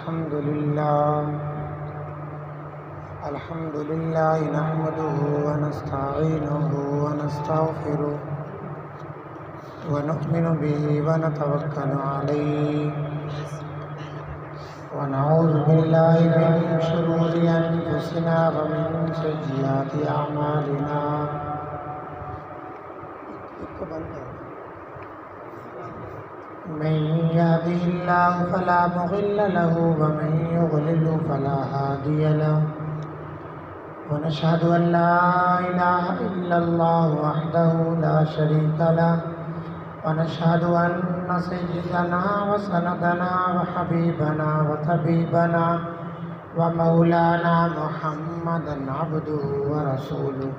الحمد لله نحمده ونستعينه ونستغفره ونؤمن به ونتوكل عليه ونعوذ بالله من شرور أنفسنا ومن سيئات أعمالنا من يهده الله فلا مضل له ومن يضلل فلا هادي له ونشهد أن لا إله إلا الله وحده لا شريك له ونشهد أن سيدنا وسندنا وحبيبنا وطبيبنا ومولانا محمدا عبده ورسوله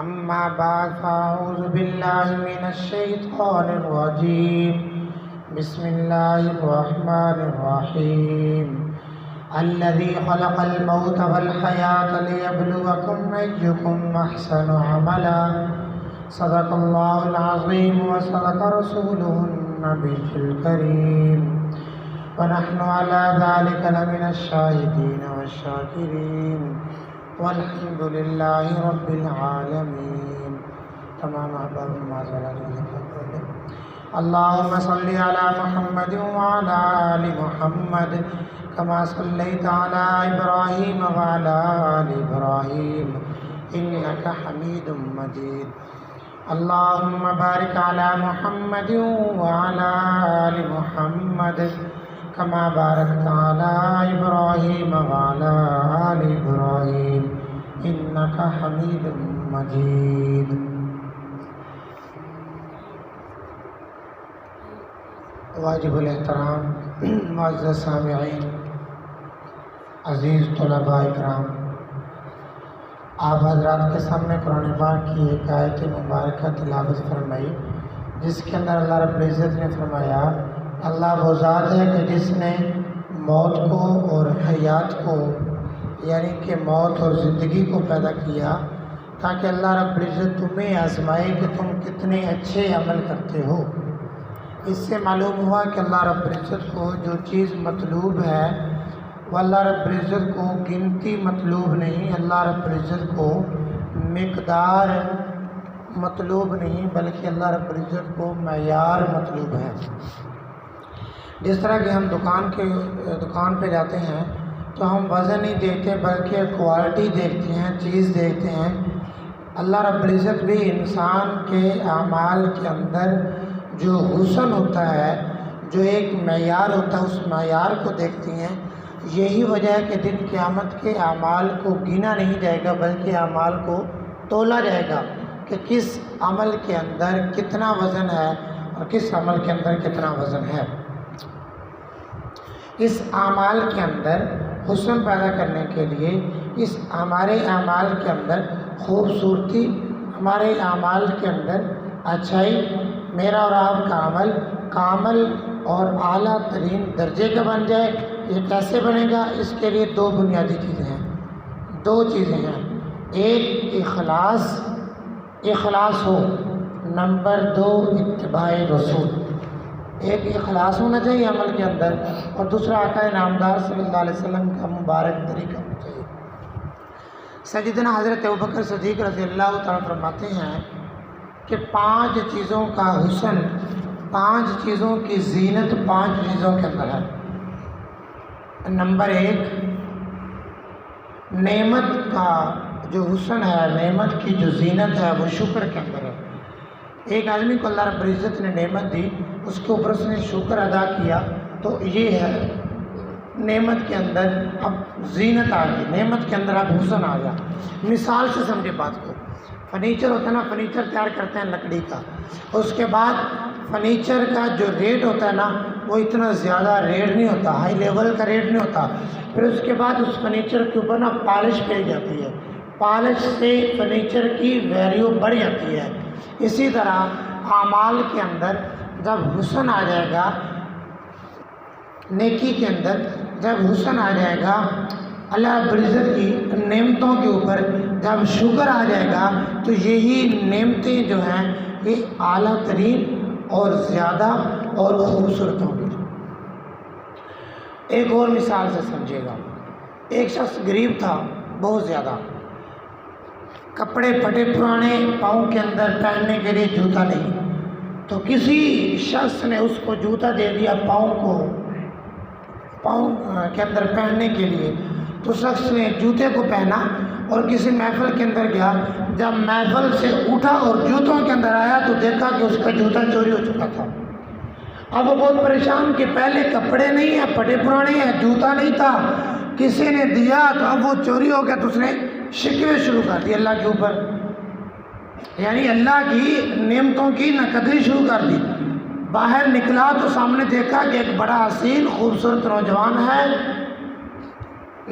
أما بعد فأعوذ بالله من الشيطان الرجيم بسم الله الرحمن الرحيم الذي خلق الموت والحياة ليبلوكم أيكم أحسن عملا صدق الله العظيم وصدق رسوله النبي الكريم ونحن على ذلك لمن الشاهدين والشاكرين والحمد لله رب العالمين. تمام احباب اللهم صل على محمد وعلى آل محمد كما صليت على إبراهيم وعلى آل إبراهيم إنك حميد مجيد. اللهم بارك على محمد وعلى آل محمد كما باركت على إبراهيم وعلى آل إبراهيم إنك حميد مجيد. واجب الاحترام معزز سامعین، عزیز طلباء اکرام، آپ حضرات کے سامنے قرآن پاک کی ایک آیت مبارکہ تلاوت فرمائی، جس کے اندر اللہ رب العزت نے فرمایا اللہ وہ ذات ہے کہ جس نے موت کو اور حیات کو یعنی کہ موت اور زندگی کو پیدا کیا تاکہ اللہ رب العزت تمہیں آزمائے کہ تم کتنے اچھے عمل کرتے ہو۔ اس سے معلوم ہوا کہ اللہ رب العزت کو جو چیز مطلوب ہے وہ اللہ رب العزت کو گنتی مطلوب نہیں، اللہ رب العزت کو مقدار مطلوب نہیں، بلکہ اللہ رب العزت کو معیار مطلوب ہے۔ جس طرح کہ ہم دکان پہ جاتے ہیں تو ہم وزن نہیں دیکھتے بلکہ کوالٹی دیکھتے ہیں، چیز دیکھتے ہیں۔ اللہ رب العزت بھی انسان کے اعمال کے اندر جو حسن ہوتا ہے، جو ایک معیار ہوتا ہے، اس معیار کو دیکھتی ہیں۔ یہی وجہ ہے کہ دن قیامت کے اعمال کو گنا نہیں جائے گا بلکہ اعمال کو تولا جائے گا کہ کس عمل کے اندر کتنا وزن ہے اور کس عمل کے اندر کتنا وزن ہے۔ اس اعمال کے اندر حسن پیدا کرنے کے لیے، اس ہمارے اعمال کے اندر خوبصورتی، ہمارے اعمال کے اندر اچھائی، میرا اور آپ کا عمل کامل اور اعلیٰ ترین درجے کا بن جائے۔ یہ کیسے بنے گا؟ اس کے لیے دو بنیادی چیزیں ہیں، ایک اخلاص ہو، نمبر دو اتباع رسول۔ ایک اخلاص ہونا چاہیے عمل کے اندر، اور دوسرا آقا نامدار صلی اللہ علیہ وسلم کا مبارک طریقہ ہونا چاہیے۔ سیدنا حضرت ابوبکر صدیق رضی اللہ تعالیٰ فرماتے ہیں کہ 5 چیزوں کا حسن، 5 چیزوں کی زینت 5 چیزوں کے اندر ہے۔ نمبر 1، نعمت کا جو حسن ہے، نعمت کی جو زینت ہے وہ شکر کے اندر ہے۔ ایک آدمی کو اللہ رب العزت نے نعمت دی، اس کے اوپر اس نے شکر ادا کیا، تو یہ ہے نعمت کے اندر اب زینت آ گئی، نعمت کے اندر اب حسن آ گیا۔ مثال سے سمجھے بات کو، فرنیچر ہوتا ہے نا، فرنیچر تیار کرتے ہیں لکڑی کا، اس کے بعد فرنیچر کا جو ریٹ ہوتا ہے نا وہ اتنا زیادہ ریٹ نہیں ہوتا، ہائی لیول کا ریٹ نہیں ہوتا۔ پھر اس کے بعد اس فرنیچر کے اوپر نا پالش کی جاتی ہے، پالش سے فرنیچر کی ویلیو بڑھ جاتی ہے۔ اسی طرح اعمال کے اندر جب حسن آ جائے گا، نیکی کے اندر جب حسن آ جائے گا، اللہ رب العزت کی نعمتوں کے اوپر جب شکر آ جائے گا، تو یہی نعمتیں جو ہیں یہ اعلیٰ ترین اور زیادہ اور خوبصورت ہوں گی۔ ایک اور مثال سے سمجھے گا. ایک شخص غریب تھا بہت زیادہ، کپڑے پھٹے پرانے، پاؤں کے اندر پہننے کے لیے جوتا نہیں، تو کسی شخص نے اس کو جوتا دے دیا پاؤں کے اندر پہننے کے لیے. تو شخص نے جوتے کو پہنا اور کسی محفل کے اندر گیا. جب محفل سے اٹھا اور جوتوں کے اندر آیا تو دیکھا کہ اس کا جوتا چوری ہو چکا تھا. اب وہ بہت پریشان کہ پہلے کپڑے نہیں ہیں، پھٹے پرانے ہیں، جوتا نہیں تھا، کسی نے دیا تو اب وہ چوری ہو گیا. تو اس نے شکوے شروع کر دی اللہ کے اوپر، یعنی اللہ کی نعمتوں کی ناقدری شروع کر دی. باہر نکلا تو سامنے دیکھا کہ ایک بڑا حسین خوبصورت نوجوان ہے،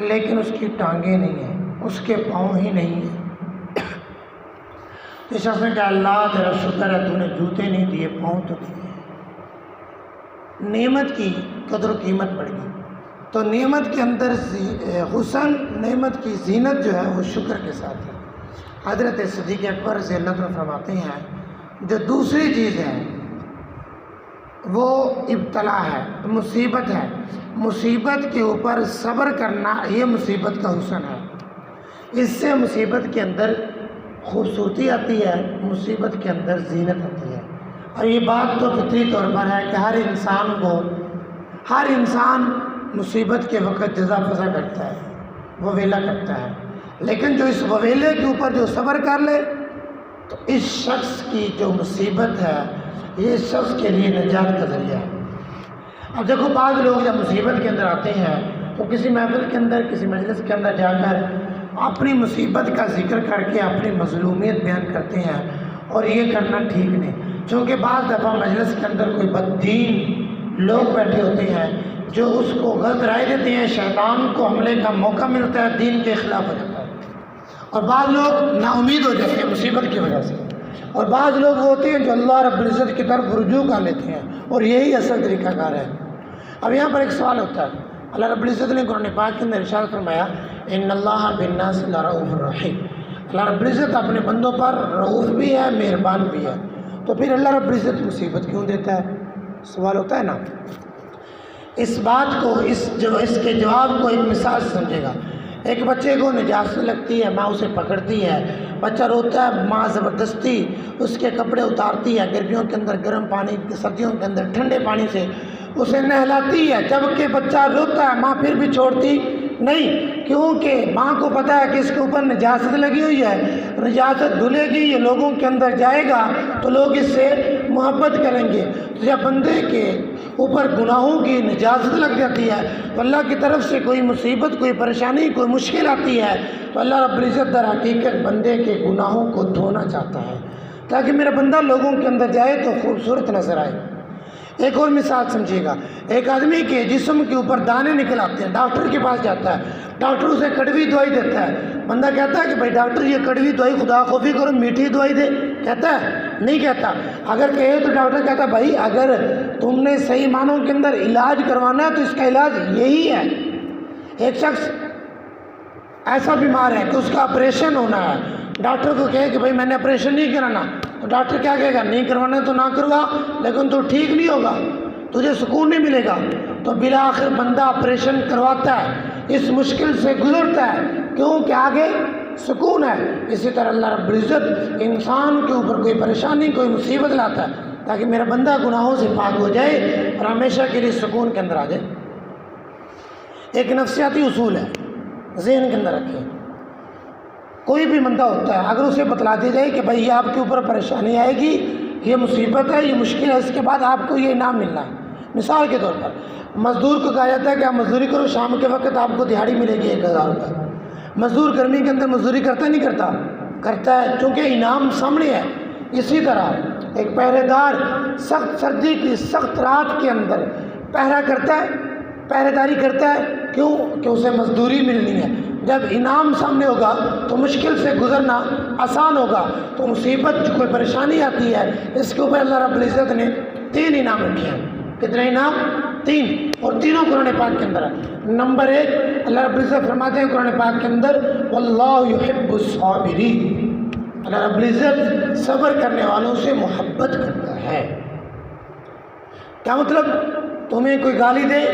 لیکن اس کی ٹانگیں نہیں ہیں، اس کے پاؤں ہی نہیں ہیں. اس شخص نے کہا اللہ تیرا شکر ہے تو نے جوتے نہیں دیے، پاؤں تو دیے. نعمت کی قدر و قیمت بڑھ گئی. تو نعمت کے اندر حسن، نعمت کی زینت جو ہے وہ شکر کے ساتھ ہے. حضرت صدیق اکبر رضی اللہ عنہ فرماتے ہیں جو دوسری چیز ہے وہ ابتلا ہے، مصیبت ہے. مصیبت کے اوپر صبر کرنا یہ مصیبت کا حسن ہے. اس سے مصیبت کے اندر خوبصورتی آتی ہے، مصیبت کے اندر زینت آتی ہے. اور یہ بات تو فطری طور پر ہے کہ ہر انسان مصیبت کے وقت جزا فضا کرتا ہے، وویلا کرتا ہے. لیکن جو اس وویلے کے اوپر جو صبر کر لے تو اس شخص کی جو مصیبت ہے یہ اس شخص کے لیے نجات کا ذریعہ ہے. اب دیکھو بعض لوگ جب مصیبت کے اندر آتے ہیں تو کسی محفل کے اندر، کسی مجلس کے اندر جا کر اپنی مصیبت کا ذکر کر کے اپنی مظلومیت بیان کرتے ہیں، اور یہ کرنا ٹھیک نہیں. چونکہ بعض دفعہ مجلس کے اندر کوئی بددین لوگ بیٹھے ہوتے ہیں جو اس کو غلط رائے دیتے ہیں، شیطان کو حملے کا موقع ملتا ہے، دین کے خلاف ہو جاتا ہے. اور بعض لوگ نا امید ہو جاتے ہیں مصیبت کی وجہ سے، اور بعض لوگ ہوتے ہیں جو اللہ رب العزت کی طرف رجوع کر لیتے ہیں، اور یہی اصل طریقہ کار ہے. اب یہاں پر ایک سوال ہوتا ہے. اللہ رب العزت نے قرآن پاک کے اندر ارشاد فرمایا ان اللہ بالناس لرؤوف الرحیم. اللہ رب العزت اپنے بندوں پر رؤوف بھی ہے، مہربان بھی ہے. تو پھر اللہ رب العزت مصیبت کیوں دیتا ہے؟ سوال ہوتا ہے نا. اس بات کو اس کے جواب کو ایک مثال سے سمجھے گا. ایک بچے کو نجاست لگتی ہے، ماں اسے پکڑتی ہے، بچہ روتا ہے، ماں زبردستی اس کے کپڑے اتارتی ہے، گرمیوں کے اندر گرم پانی، سردیوں کے اندر ٹھنڈے پانی سے اسے نہلاتی ہے. جب کہ بچہ روتا ہے ماں پھر بھی چھوڑتی نہیں، کیونکہ ماں کو پتہ ہے کہ اس کے اوپر نجاست لگی ہوئی ہے، نجاست دھلے گی، یہ لوگوں کے اندر جائے گا تو لوگ اس سے محبت کریں گے. تو جب بندے کے اوپر گناہوں کی نجاست لگ جاتی ہے تو اللہ کی طرف سے کوئی مصیبت، کوئی پریشانی، کوئی مشکل آتی ہے تو اللہ رب العزت در حقیقت بندے کے گناہوں کو دھونا چاہتا ہے تاکہ میرا بندہ لوگوں کے اندر جائے تو خوبصورت نظر آئے. ایک اور مثال سمجھیے گا. ایک آدمی کے جسم کے اوپر دانے نکل آتے ہیں، ڈاکٹر کے پاس جاتا ہے، ڈاکٹر اسے کڑوی دوائی دیتا ہے. بندہ کہتا ہے کہ بھائی ڈاکٹر یہ کڑوی دوائی خدا خوفی کرو، میٹھی دوائی دے. کہتا ہے؟ نہیں کہتا. اگر کہے تو ڈاکٹر کہتا ہے بھائی اگر تم نے صحیح معنوں کے اندر علاج کروانا ہے تو اس کا علاج یہی ہے. ایک شخص ایسا بیمار ہے کہ اس کا آپریشن ہونا ہے، ڈاکٹر کو کہے کہ بھائی میں نے آپریشن نہیں کرانا، تو ڈاکٹر کیا کہے گا؟ نہیں کروانا ہے تو نہ کروا، لیکن تو ٹھیک نہیں ہوگا، تجھے سکون نہیں ملے گا. تو بالآخر بندہ آپریشن کرواتا ہے، اس مشکل سے گزرتا ہے کیونکہ آگے سکون ہے. اسی طرح اللہ رب العزت انسان کے اوپر کوئی پریشانی، کوئی مصیبت لاتا ہے تاکہ میرا بندہ گناہوں سے پاک ہو جائے اور ہمیشہ کے لیے سکون کے اندر آ جائے. ایک نفسیاتی اصول ہے، ذہن کے اندر رکھیں. کوئی بھی بندہ ہوتا ہے اگر اسے بتلا دی جائے کہ بھائی یہ آپ کے اوپر پریشانی آئے گی، یہ مصیبت ہے، یہ مشکل ہے، اس کے بعد آپ کو یہ انعام ملنا ہے. مثال کے طور پر مزدور کو کہا جاتا ہے کہ آپ مزدوری کرو، شام کے وقت آپ کو دہاڑی ملے گی 1000 روپے. مزدور گرمی کے اندر مزدوری کرتا نہیں کرتا؟ کرتا ہے، چونکہ انعام سامنے ہے. اسی طرح ایک پہرے دار سخت سردی کی سخت رات کے اندر پہرا کرتا ہے، پہرے داری کرتا ہے. کیوں؟ کہ اسے مزدوری ملنی ہے. جب انعام سامنے ہوگا تو مشکل سے گزرنا آسان ہوگا. تو مصیبت جو کوئی پریشانی آتی ہے اس کے اوپر اللہ رب العزت نے 3 انعام رکھے ہیں. کتنے انعام؟ 3. اور تینوں قرآن پاک کے اندر ہے. نمبر 1 اللہ رب العزت فرماتے ہیں قرآن پاک کے اندر واللہ یحب الصابرین. اللہ رب العزت صبر کرنے والوں سے محبت کرتا ہے. کیا مطلب؟ تمہیں کوئی گالی دے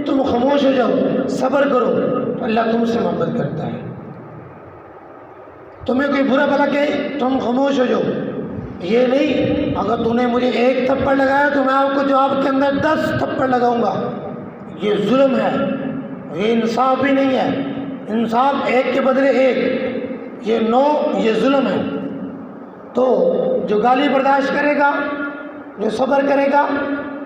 تم خاموش ہو جاؤ، صبر کرو تو اللہ تم سے محبت کرتا ہے۔ تمہیں کوئی برا بھلا کہے تم خاموش ہو جاؤ، یہ نہیں اگر تم نے مجھے ایک تھپڑ لگایا تو میں آپ کو جواب کے اندر 10 تھپڑ لگاؤں گا، یہ ظلم ہے، یہ انصاف بھی نہیں ہے۔ انصاف ایک کے بدلے ایک، یہ 9 یہ ظلم ہے۔ تو جو گالی برداشت کرے گا، جو صبر کرے گا،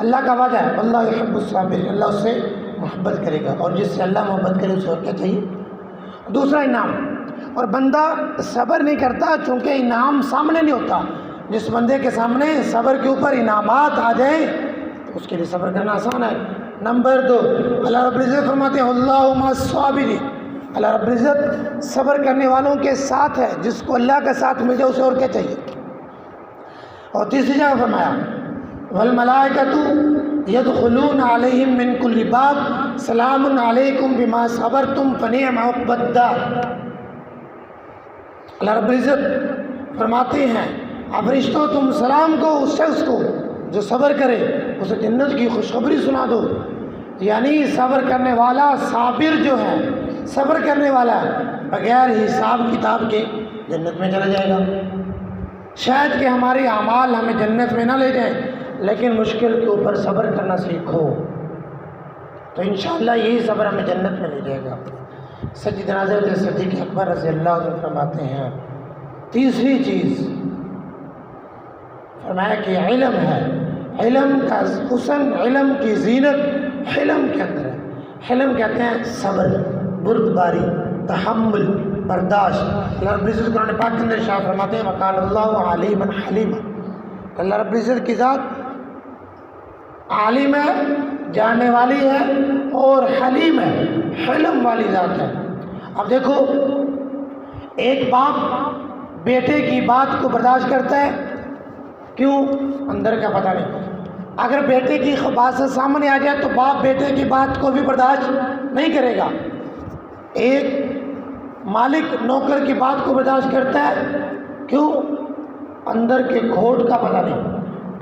اللہ کا وعدہ ہے اللہ یحب الصابرین، اللہ اس سے محبت کرے گا، اور جس سے اللہ محبت کرے اسے اور کیا چاہیے؟ دوسرا انعام۔ اور بندہ صبر نہیں کرتا چونکہ انعام سامنے نہیں ہوتا۔ جس بندے کے سامنے صبر کے اوپر انعامات آ جائیں تو اس کے لیے صبر کرنا آسان ہے۔ نمبر 2، اللہ رب العزت فرماتے ہیں اللہ مع الصابرین، اللہ رب العزت صبر کرنے والوں کے ساتھ ہے۔ جس کو اللہ کا ساتھ مل جائے اسے اور کیا چاہیے؟ اور تیسری جگہ فرمایا والملائکۃ یدخلون علیہم من کل باب سلام علیکم بما صبرتم فنعم عقبی الدار۔ اللہ رب العزت فرماتے ہیں اب فرشتوں تم سلام کو اس شخص کو جو صبر کرے، اسے جنت کی خوشخبری سنا دو۔ یعنی صبر کرنے والا، صابر جو ہے، صبر کرنے والا بغیر حساب کتاب کے جنت میں چلا جائے گا۔ شاید کہ ہمارے اعمال ہمیں جنت میں نہ لے جائیں، لیکن مشکل کے اوپر صبر کرنا سیکھو تو انشاءاللہ یہی صبر ہمیں جنت میں لے جائے گا۔ سیدنا حضرت صدیق اکبر رضی اللہ عنہ فرماتے ہیں تیسری چیز فرمایا کہ علم ہے، علم کا حسن، علم کی زینت علم کے اندر ہے۔ علم کہتے ہیں صبر، بردباری، تحمل، برداشت۔ اللہ رب العزت قرآن پاک کے اندر ارشاد فرماتے ہیں وقال اللہ علیما حلیما، اللہ رب العزت کی ذات عالم ہے، جاننے والی ہے، اور حلیم ہے، حلم والی ذات ہے۔ اب دیکھو ایک باپ بیٹے کی بات کو برداشت کرتا ہے، کیوں؟ اندر کا پتہ نہیں۔ اگر بیٹے کی بات سے سامنے آ جائے تو باپ بیٹے کی بات کو بھی برداشت نہیں کرے گا۔ ایک مالک نوکر کی بات کو برداشت کرتا ہے، کیوں؟ اندر کے کھوٹ کا پتہ نہیں۔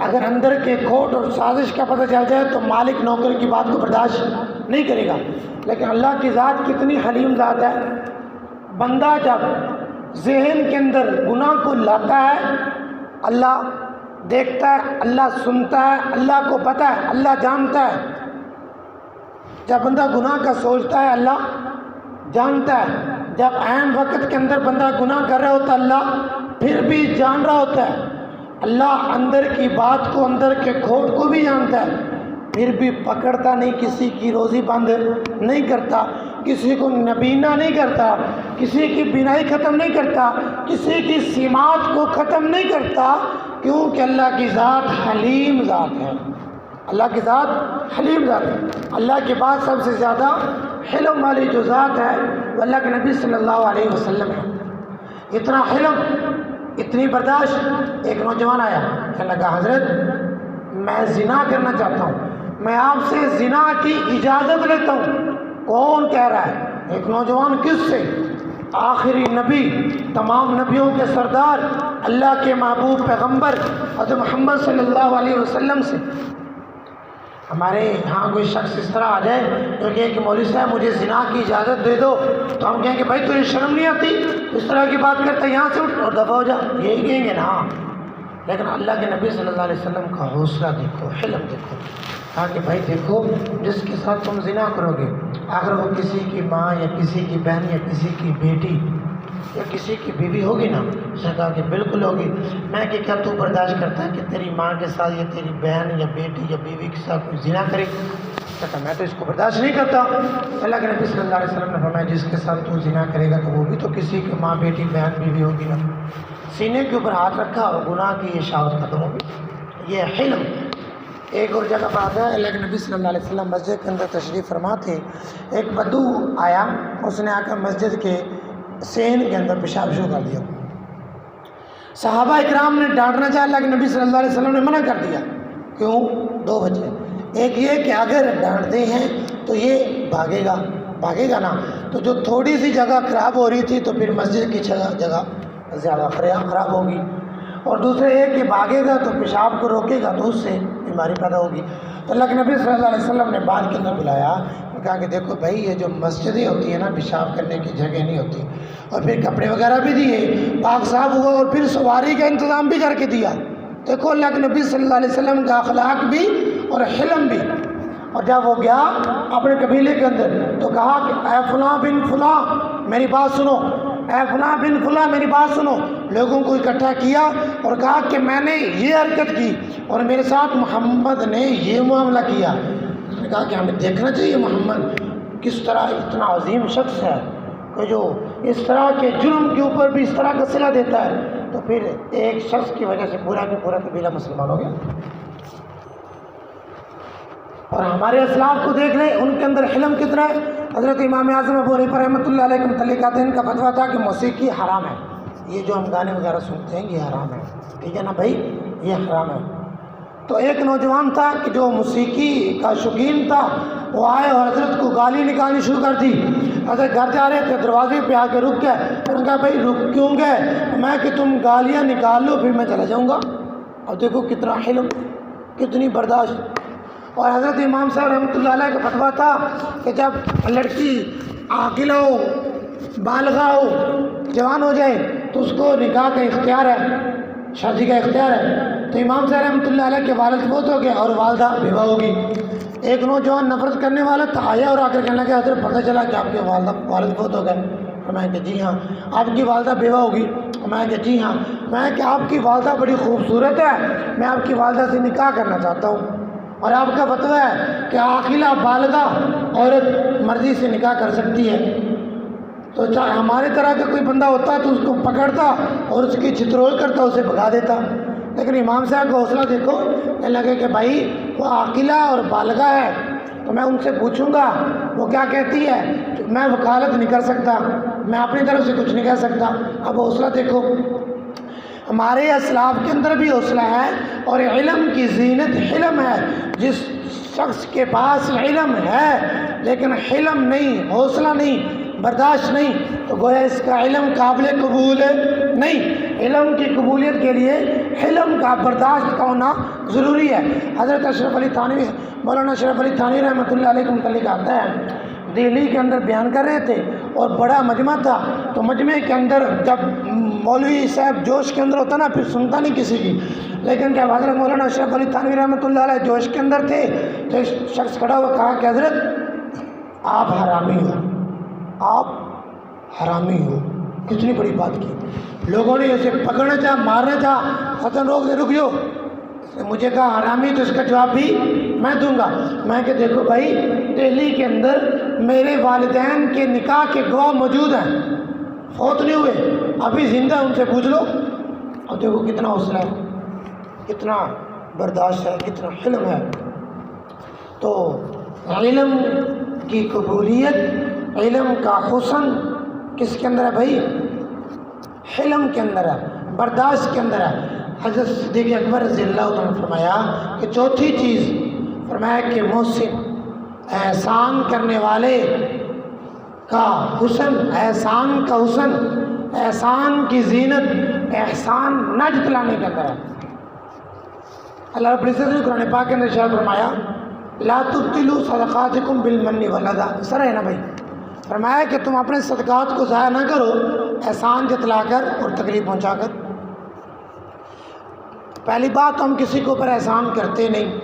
اگر اندر کے کھوٹ اور سازش کا پتہ چل جائے تو مالک نوکر کی بات کو برداشت نہیں کرے گا۔ لیکن اللہ کی ذات کتنی حلیم ذات ہے۔ بندہ جب ذہن کے اندر گناہ کو لاتا ہے، اللہ دیکھتا ہے، اللہ سنتا ہے، اللہ کو پتہ ہے، اللہ جانتا ہے۔ جب بندہ گناہ کا سوچتا ہے اللہ جانتا ہے، جب عین وقت کے اندر بندہ گناہ کر رہا ہوتا ہے اللہ پھر بھی جان رہا ہوتا ہے۔ اللہ اندر کی بات کو، اندر کے کھوٹ کو بھی جانتا ہے، پھر بھی پکڑتا نہیں، کسی کی روزی بند نہیں کرتا، کسی کو نبینا نہیں کرتا، کسی کی بینائی ختم نہیں کرتا، کسی کی سماعت کو ختم نہیں کرتا، کیونکہ اللہ کی ذات حلیم ذات ہے۔ اللہ کی ذات حلیم ذات ہے۔ اللہ کے بعد سب سے زیادہ حلم والی جو ذات ہے وہ اللہ کے نبی صلی اللہ علیہ وسلم ہے۔ اتنا حلم، اتنی برداشت۔ ایک نوجوان آیا، کہنے لگا حضرت میں زنا کرنا چاہتا ہوں، میں آپ سے زنا کی اجازت لیتا ہوں۔ کون کہہ رہا ہے؟ ایک نوجوان کس سے؟ آخری نبی، تمام نبیوں کے سردار، اللہ کے محبوب پیغمبر حضرت محمد صلی اللہ علیہ وسلم سے۔ ہمارے یہاں کوئی شخص اس طرح آ جائے جو کہے کہ مولوی صاحب مجھے زنا کی اجازت دے دو، تو ہم کہیں کہ بھائی تجھے شرم نہیں آتی اس طرح کی بات کرتا ہے، یہاں سے اٹھ اور دفع ہو جا، یہی کہیں گے نا۔ لیکن اللہ کے نبی صلی اللہ علیہ وسلم کا حوصلہ دیکھو، حلم دیکھو، کہا کہ بھائی دیکھو جس کے ساتھ تم زنا کرو گے اگر وہ کسی کی ماں یا کسی کی بہن یا کسی کی بیٹی یا کسی کی بیوی ہوگی نا، اس نے کہا کہ بالکل ہوگی۔ میں کہ کیا تو برداشت کرتا ہے کہ تیری ماں کے ساتھ یا تیری بہن یا بیٹی یا بیوی کے ساتھ کوئی زنا کرے؟ کہتا میں تو اس کو برداشت نہیں کرتا۔ اللہ کے نبی صلی اللہ علیہ وسلم نے فرمایا جس کے ساتھ تو زنا کرے گا تو وہ بھی تو کسی کی ماں، بیٹی، بہن، بیوی ہوگی نا۔ سینے کے اوپر ہاتھ رکھا اور گناہ کی یہ شہوت ختم ہوگی، یہ حلم۔ ایک اور جگہ پر آتا ہے اللہ کے نبی صلی اللہ علیہ وسلم مسجد کے اندر تشریف فرما تھے، ایک بدو آیا، اس نے آ کر مسجد کے صحن کے اندر پیشاب شروع کر دیا۔ صحابہ اکرام نے ڈانٹنا چاہا، اللہ کے نبی صلی اللہ علیہ وسلم نے منع کر دیا۔ کیوں؟ 2 وجہ۔ ایک یہ کہ اگر ڈانٹتے ہیں تو یہ بھاگے گا نا، تو جو تھوڑی سی جگہ خراب ہو رہی تھی تو پھر مسجد کی جگہ زیادہ خراب ہوگی، اور دوسرے ایک کہ بھاگے گا تو پیشاب کو روکے گا تو اس سے بیماری پیدا ہوگی۔ تو اللہ کے نبی صلی اللہ علیہ وسلم نے بعد کے اندر بلایا، کہا کہ دیکھو بھائی یہ جو مسجدیں ہوتی ہیں نا پیشاب کرنے کی جگہ نہیں ہوتی، اور پھر کپڑے وغیرہ بھی دیے، پاک صاف ہوا، اور پھر سواری کا انتظام بھی کر کے دیا۔ دیکھو اللہ کے نبی صلی اللہ علیہ وسلم کا اخلاق بھی اور حلم بھی۔ اور جب وہ گیا اپنے قبیلے کے اندر تو کہا کہ اے فلاں بن فلاں میری بات سنو، اے فلاں بن فلاں میری بات سنو۔ لوگوں کو اکٹھا کیا اور کہا کہ میں نے یہ حرکت کی اور میرے ساتھ محمد نے یہ معاملہ کیا۔ اس نے کہا کہ ہمیں دیکھنا چاہیے محمد کس طرح اتنا عظیم شخص ہے کہ جو اس طرح کے جرم کے اوپر بھی اس طرح کا صلہ دیتا ہے۔ تو پھر ایک شخص کی وجہ سے پورا کا پورا قبیلہ مسلمان ہو گیا۔ اور ہمارے اسلاف کو دیکھ لیں، ان کے اندر حلم کتنا ہے۔ حضرت امام اعظم ابو حنیفہ رحمۃ اللہ علیہ کے متعلق آتے ہیں، ان کا فتویٰ تھا کہ موسیقی حرام ہے، یہ جو ہم گانے وغیرہ سنتے ہیں یہ حرام ہے، ٹھیک ہے نا بھائی، یہ حرام ہے۔ تو ایک نوجوان تھا کہ جو موسیقی کا شوقین تھا، وہ آئے اور حضرت کو گالی نکالنی شروع کر دی۔ حضرت گھر جا رہے تھے، دروازے پہ آ کے رک گئے۔ انہوں نے کہا بھائی رک کیوں گئے؟ میں کہ تم گالیاں نکال لو پھر میں چلا جاؤں گا۔ اور دیکھو کتنا حلم، کتنی برداشت۔ اور حضرت امام صاحب رحمۃ اللہ علیہ کا فتویٰ تھا کہ جب لڑکی عاقلہ ہو، بالغہ ہو، جوان ہو جائے تو اس کو نکاح کا اختیار ہے، شادی کا اختیار ہے۔ تو امام صاحب رحمۃ اللہ علیہ کے والد فوت ہو گئے اور والدہ بیوہ ہوگی۔ ایک نوجوان نفرت کرنے والا تھا، آیا اور آ کر کہنے لگا حضرت پتہ چلا کہ آپ کے والد فوت ہو گئے۔ میں کہ جی ہاں۔ آپ کی والدہ بیوہ ہوگی؟ میں کہ جی ہاں۔ میں کہ آپ کی والدہ بڑی خوبصورت ہے، میں آپ کی والدہ سے نکاح کرنا چاہتا ہوں، اور آپ کا فتویٰ ہے کہ عاقلہ بالغہ عورت مرضی سے نکاح کر سکتی ہے۔ تو ہمارے طرح کا کوئی بندہ ہوتا تو اس کو پکڑتا اور اس کی چترول کرتا، اسے بھگا دیتا۔ لیکن امام صاحب کا حوصلہ دیکھو، کہنے لگے کہ بھائی وہ عاقلہ اور بالغہ ہے تو میں ان سے پوچھوں گا وہ کیا کہتی ہے، میں وکالت نہیں کر سکتا، میں اپنی طرف سے کچھ نہیں کہہ سکتا۔ اب حوصلہ دیکھو، ہمارے اسلاف کے اندر بھی حوصلہ ہے، اور علم کی زینت حلم ہے۔ جس شخص کے پاس علم ہے لیکن حلم نہیں، حوصلہ نہیں، برداشت نہیں، تو گویا اس کا علم قابل قبول نہیں۔ علم کی قبولیت کے لیے حلم کا، برداشت کا ہونا ضروری ہے۔ حضرت اشرف علی تھانوی، مولانا اشرف علی تھانوی رحمۃ اللہ علیہ کے متعلق آتا ہے، دہلی کے اندر بیان کر رہے تھے اور بڑا مجمع تھا، تو مجمع کے اندر جب مولوی صاحب جوش کے اندر ہوتا نا پھر سنتا نہیں کسی کی، لیکن جب حضرت مولانا اشرف علی تھانوی رحمۃ اللہ علیہ جوش کے اندر تھے تو ایک شخص کھڑا ہوا کہا کہ حضرت آپ حرامی ہو، آپ حرامی ہو۔ کتنی بڑی بات کی، لوگوں نے اسے پکڑنا چاہا، مارنا چاہا، حسن روک دے، رک جاؤ۔ اس نے مجھے کہا حرامی، تو اس کا جواب بھی میں دوں گا۔ میں کہ دیکھو بھائی، دہلی کے اندر میرے والدین کے نکاح کے گواہ موجود ہیں، فوت نہیں ہوئے، ابھی زندہ، ان سے پوچھ لو۔ اور دیکھو کتنا حوصلہ ہے، کتنا برداشت ہے، کتنا حلم ہے۔ تو علم کی قبولیت، علم کا حسن کس کے اندر ہے بھائی؟ حلم کے اندر ہے، برداشت کے اندر ہے۔ حضرت صدیق اکبر رضی اللہ عنہ نے فرمایا کہ چوتھی چیز، فرمایا کہ محسن، احسان کرنے والے کا حسن، احسان کا حسن، احسان کی زینت، احسان نہ جتلانے کے اندر ہے۔ اللہ رب العزت نے قرآن پاک کے اندر ارشاد فرمایا لا تبطلوا صدقاتکم بالمن والاذی، سر ہے نا بھائی، فرمایا کہ تم اپنے صدقات کو ضائع نہ کرو احسان جتلا کر اور تکلیف پہنچا کر۔ پہلی بات، ہم کسی کے اوپر احسان کرتے نہیں،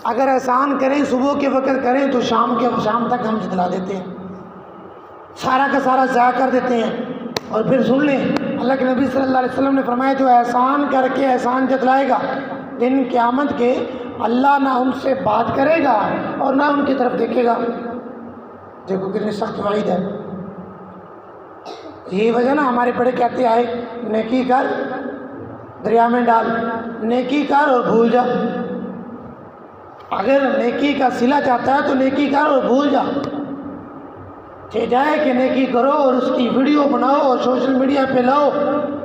اگر احسان کریں صبح کے وقت کریں تو شام تک ہم جتلا دیتے ہیں، سارا کا سارا ضائع کر دیتے ہیں۔ اور پھر سن لیں، اللہ کے نبی صلی اللہ علیہ وسلم نے فرمایا جو احسان کر کے احسان جتلائے گا، دن قیامت کے اللہ نہ ان سے بات کرے گا اور نہ ان کی طرف دیکھے گا۔ دیکھو کتنی سخت وعید ہے۔ یہی وجہ نا ہمارے بڑے کہتے آئے نیکی کر دریا میں ڈال، نیکی کر اور بھول جا۔ اگر نیکی کا صلہ چاہتا ہے تو نیکی کر اور بھول جا۔ جائے کہ نیکی کرو اور اس کی ویڈیو بناؤ اور سوشل میڈیا پہ لاؤ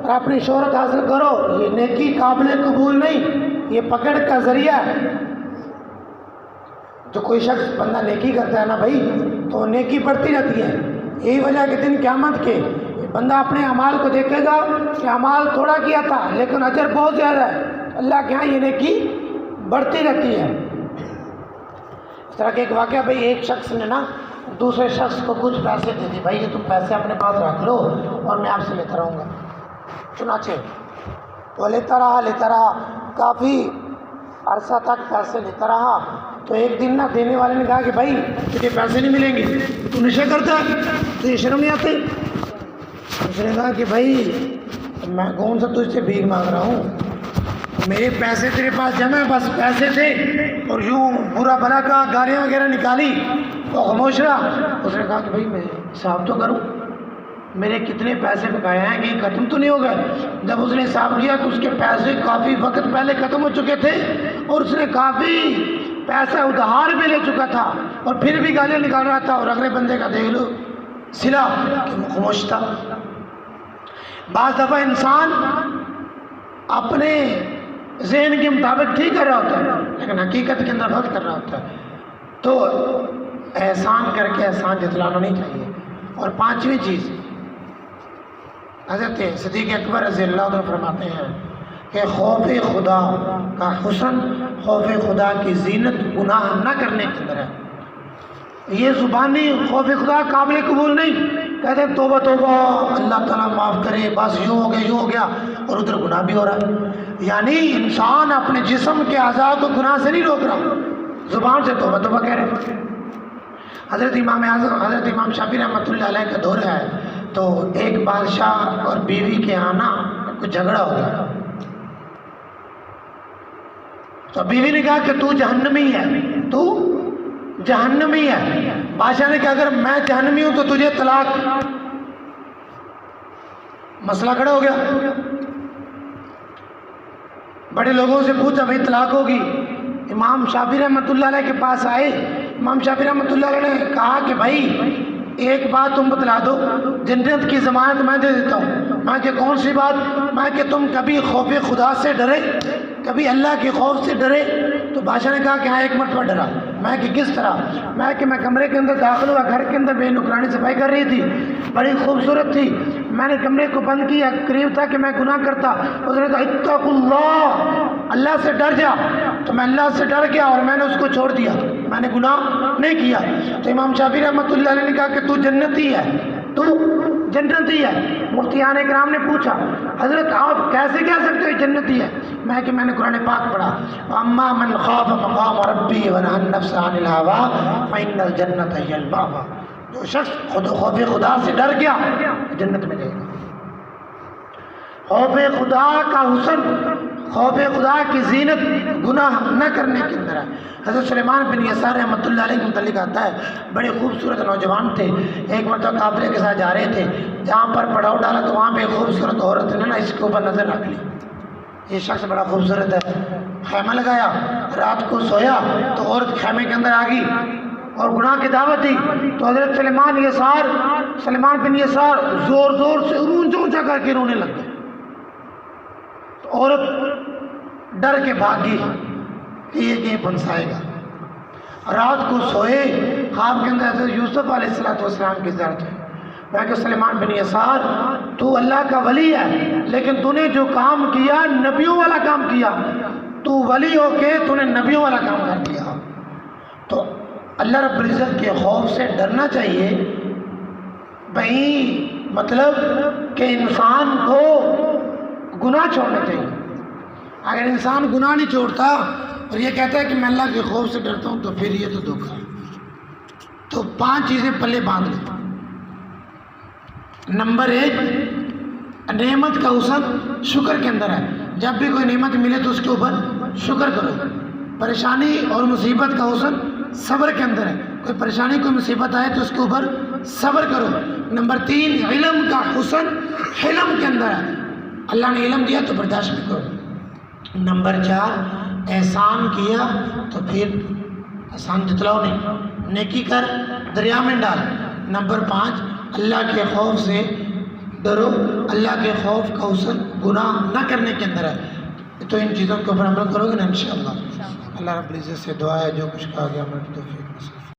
اور اپنی شہرت حاصل کرو، یہ نیکی قابل قبول نہیں، یہ پکڑ کا ذریعہ ہے۔ جو کوئی شخص بندہ نیکی کرتا ہے نا بھائی تو نیکی بڑھتی رہتی ہے۔ یہی وجہ کہ دن قیامت کے بندہ اپنے اعمال کو دیکھے گا کہ اعمال تھوڑا کیا تھا لیکن اجر بہت زیادہ ہے، اللہ کے ہاں یہ نیکی بڑھتی رہتی ہے۔ طرح کہ ایک واقعہ بھائی ایک شخص نے نا دوسرے شخص کو کچھ پیسے دے دی، بھائی یہ تم پیسے اپنے پاس رکھ لو اور میں آپ سے لیتا رہوں گا۔ چنانچہ وہ لیتا رہا کافی عرصہ تک پیسے لیتا رہا، تو ایک دن نا دینے والے نے کہا کہ بھائی تجھے پیسے نہیں ملیں گے، تو نشہ کرتا ہے، تجھے شرم نہیں آتی؟ اس نے کہا کہ بھائی میں کون سا تجھ سے بھیک مانگ رہا ہوں، میرے پیسے تیرے پاس جمع بس پیسے تھے، اور یوں برا بھلا کا گالیاں وغیرہ نکالی تو خاموش رہا۔ اس نے کہا کہ بھائی میں حساب تو کروں، میرے کتنے پیسے بقایا ہیں کہ ختم تو نہیں ہو گئے؟ جب اس نے حساب کیا تو اس کے پیسے کافی وقت پہلے ختم ہو چکے تھے، اور اس نے کافی پیسہ ادھار بھی لے چکا تھا، اور پھر بھی گالیاں نکال رہا تھا، اور اگلے بندے کا دیکھ لو سلا کہ وہ خاموش تھا۔ بعض دفعہ انسان اپنے ذہن کے مطابق ٹھیک کر رہا ہوتا ہے لیکن حقیقت کے اندر غلط کر رہا ہوتا ہے، تو احسان کر کے احسان جتلانا نہیں چاہیے۔ اور پانچویں چیز، حضرت صدیق اکبر رضی اللہ عنہ فرماتے ہیں کہ خوف خدا کا حسن، خوف خدا کی زینت گناہ نہ کرنے کے اندر ہے۔ یہ زبانی خوف خدا قابل قبول نہیں، کہتے ہیں توبہ توبہ اللہ تعالیٰ معاف کرے، بس یوں ہو گیا اور ادھر گناہ بھی ہو رہا ہے۔ یعنی انسان اپنے جسم کے اعضاء کو گناہ سے نہیں روک رہا، زبان سے توبہ توبہ کہہ رہے۔ حضرت امام شافعی رحمۃ اللہ علیہ کا دور ہے، تو ایک بادشاہ اور بیوی کے آنا کچھ جھگڑا ہو گیا، تو بیوی نے کہا کہ تو جہنمی ہے، تو جہنمی ہے۔ بادشاہ نے کہا اگر میں جہنمی ہوں تو تجھے طلاق۔ مسئلہ کھڑا ہو گیا، بڑے لوگوں سے پوچھا بھائی طلاق ہوگی؟ امام شافعی رحمۃ اللہ علیہ کے پاس آئے، امام شافعی رحمۃ اللہ علیہ نے کہا کہ بھائی ایک بات تم بتلا دو، جنت کی ضمانت میں دے دیتا ہوں۔ میں کہ کون سی بات؟ میں کہ تم کبھی خوف خدا سے ڈرے، کبھی اللہ کے خوف سے ڈرے؟ تو بادشاہ نے کہا کہ ہاں ایک مرتبہ ڈرا۔ میں کہ کس طرح؟ میں کمرے کے اندر داخل ہوا، گھر کے اندر بے نکرانی صفائی کر رہی تھی، بڑی خوبصورت تھی، میں نے کمرے کو بند کیا، قریب تھا کہ میں گناہ کرتا، اس نے کہا اتق اللہ، اللہ سے ڈر جا، تو میں اللہ سے ڈر گیا اور میں نے اس کو چھوڑ دیا، میں نے گناہ نہیں کیا۔ تو امام شافعی رحمۃ اللہ علیہ نے کہا کہ تو جنتی ہے، تو جنتی ہے۔ مفتیان اکرام نے پوچھا حضرت آپ کیسے کہہ سکتے ہو جنتی ہے؟ میں کہ میں نے قرآن پاک پڑھا، اما من خاف مقام ربی ونہى النفس عن الهوى فإن الجنة هي المأوى، جو شخص خوف خدا سے ڈر گیا جنت میں جائے گا۔ خوف خدا کا حسن، خوف خدا کی زینت گناہ نہ کرنے کے اندر ہے۔ حضرت سلیمان بن یسار رحمۃ اللہ علیہ کے متعلق آتا ہے، بڑے خوبصورت نوجوان تھے، ایک مرتبہ قافلے کے ساتھ جا رہے تھے، جہاں پر پڑاؤ ڈالا تو وہاں پہ ایک خوبصورت عورت نے نا اس کے اوپر نظر رکھ لی، یہ شخص بڑا خوبصورت ہے، خیمہ لگایا، رات کو سویا تو عورت خیمے کے اندر آ گئی اور گناہ کی دعوت دی، تو حضرت سلیمان بن یسار زور زور سے اونچا کر کے رونے لگ گئے، تو عورت ڈر کے بھاگ گئی کہ یہ کہیں پھنسائے گا۔ رات کو سوئے، خواب کے اندر حضرت یوسف علیہ السلام کی زیارت ہوئی، میں کہ سلیمان بن یسار تو اللہ کا ولی ہے، لیکن تو نے جو کام کیا نبیوں والا کام کیا، تو ولی ہو کے تو نے نبیوں والا کام کر دیا۔ تو اللہ رب العزت کے خوف سے ڈرنا چاہیے، بھائی مطلب کہ انسان کو گناہ چھوڑنا چاہیے۔ اگر انسان گناہ نہیں چھوڑتا اور یہ کہتا ہے کہ میں اللہ کے خوف سے ڈرتا ہوں، تو پھر یہ تو دھوکہ ہے۔ تو 5 چیزیں پلے باندھ لیں۔ نمبر 1، نعمت کا حسن شکر کے اندر ہے، جب بھی کوئی نعمت ملے تو اس کے اوپر شکر کرو۔ پریشانی اور مصیبت کا حسن صبر کے اندر ہے، کوئی پریشانی کوئی مصیبت آئے تو اس کے اوپر صبر کرو۔ نمبر 3، علم کا حسن حلم کے اندر ہے، اللہ نے علم دیا تو برداشت بھی کرو۔ نمبر 4، احسان کیا تو پھر احسان جتلاؤ نہیں، نیکی کر دریا میں ڈال۔ نمبر 5، اللہ کے خوف سے ڈرو، اللہ کے خوف کا حسن گناہ نہ کرنے کے اندر ہے۔ تو ان چیزوں کے اوپر عمل کرو گے نا انشاءاللہ۔ اللہ رب العزت سے دعا ہے جو کچھ کہا گیا ہمیں توفیق نصیب۔